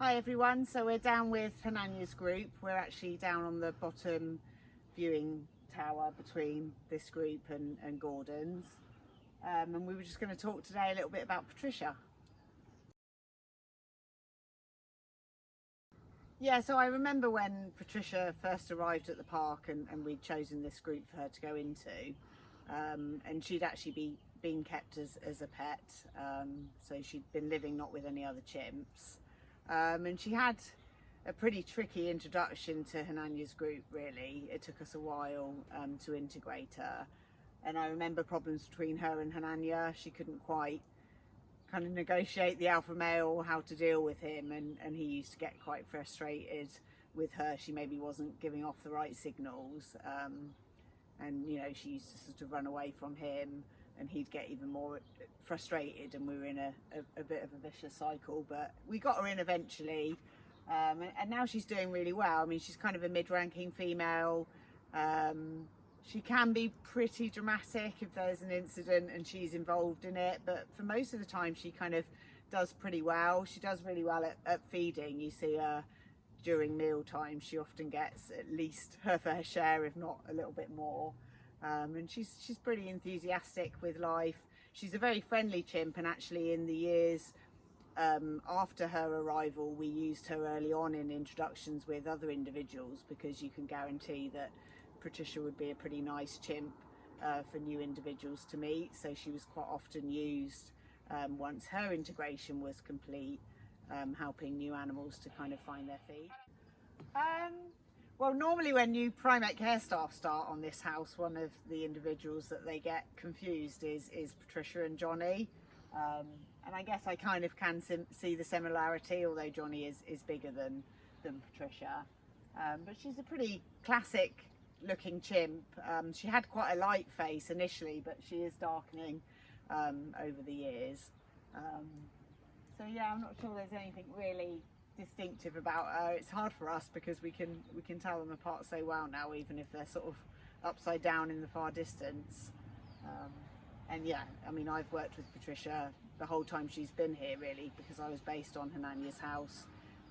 Hi everyone, so we're down with Hananya's group. We're actually down on the bottom viewing tower between this group and Gordon's. And we were just going to talk today a little bit about Patricia. Yeah, so I remember when Patricia first arrived at the park and we'd chosen this group for her to go into. And she'd actually been kept as a pet. So she'd been living not with any other chimps. And she had a pretty tricky introduction to Hananya's group, really. It took us a while to integrate her. And I remember problems between her and Hananya. She couldn't quite kind of negotiate the alpha male, how to deal with him, and he used to get quite frustrated with her. She maybe wasn't giving off the right signals. And you know, she used to sort of run away from him and he'd get even more frustrated, and we were in a bit of a vicious cycle, but we got her in eventually. And now she's doing really well. I mean, she's kind of a mid-ranking female. She can be pretty dramatic if there's an incident and she's involved in it, but for most of the time she kind of does pretty well. She does really well at feeding. You see her during meal time, she often gets at least her fair share, if not a little bit more. And she's pretty enthusiastic with life. She's a very friendly chimp, and actually in the years after her arrival we used her early on in introductions with other individuals, because you can guarantee that Patricia would be a pretty nice chimp for new individuals to meet. So she was quite often used once her integration was complete, helping new animals to kind of find their feet. Well, normally when new primate care staff start on this house, one of the individuals that they get confused is Patricia and Johnny. And I guess I kind of can see the similarity, although Johnny is bigger than Patricia. But she's a pretty classic looking chimp. She had quite a light face initially, but she is darkening over the years. So yeah, I'm not sure there's anything really distinctive about her. It's hard for us because we can tell them apart so well now, even if they're sort of upside down in the far distance. And yeah, I mean, I've worked with Patricia the whole time she's been here, really, because I was based on Hananya's house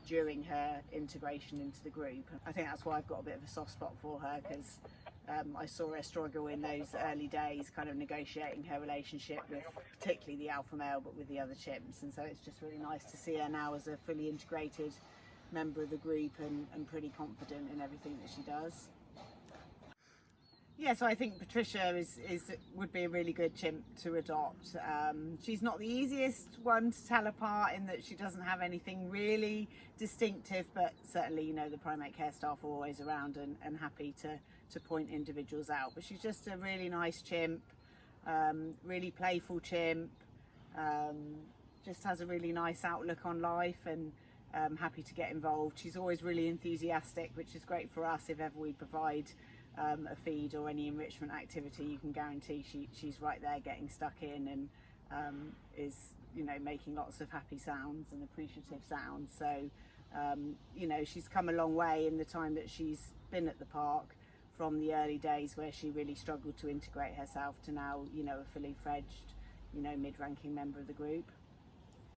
during her integration into the group. I think that's why I've got a bit of a soft spot for her, because I saw her struggle in those early days, kind of negotiating her relationship with particularly the alpha male, but with the other chimps. And so it's just really nice to see her now as a fully integrated member of the group and pretty confident in everything that she does. Yeah, so I think Patricia would be a really good chimp to adopt. She's not the easiest one to tell apart in that she doesn't have anything really distinctive, but certainly, you know, the primate care staff are always around and happy to point individuals out. But she's just a really nice chimp, really playful chimp, just has a really nice outlook on life and happy to get involved. She's always really enthusiastic, which is great for us if ever we provide a feed or any enrichment activity. You can guarantee she's right there getting stuck in and is, you know, making lots of happy sounds and appreciative sounds. So you know, she's come a long way in the time that she's been at the park, from the early days where she really struggled to integrate herself to now, you know, a fully fledged, you know, mid-ranking member of the group.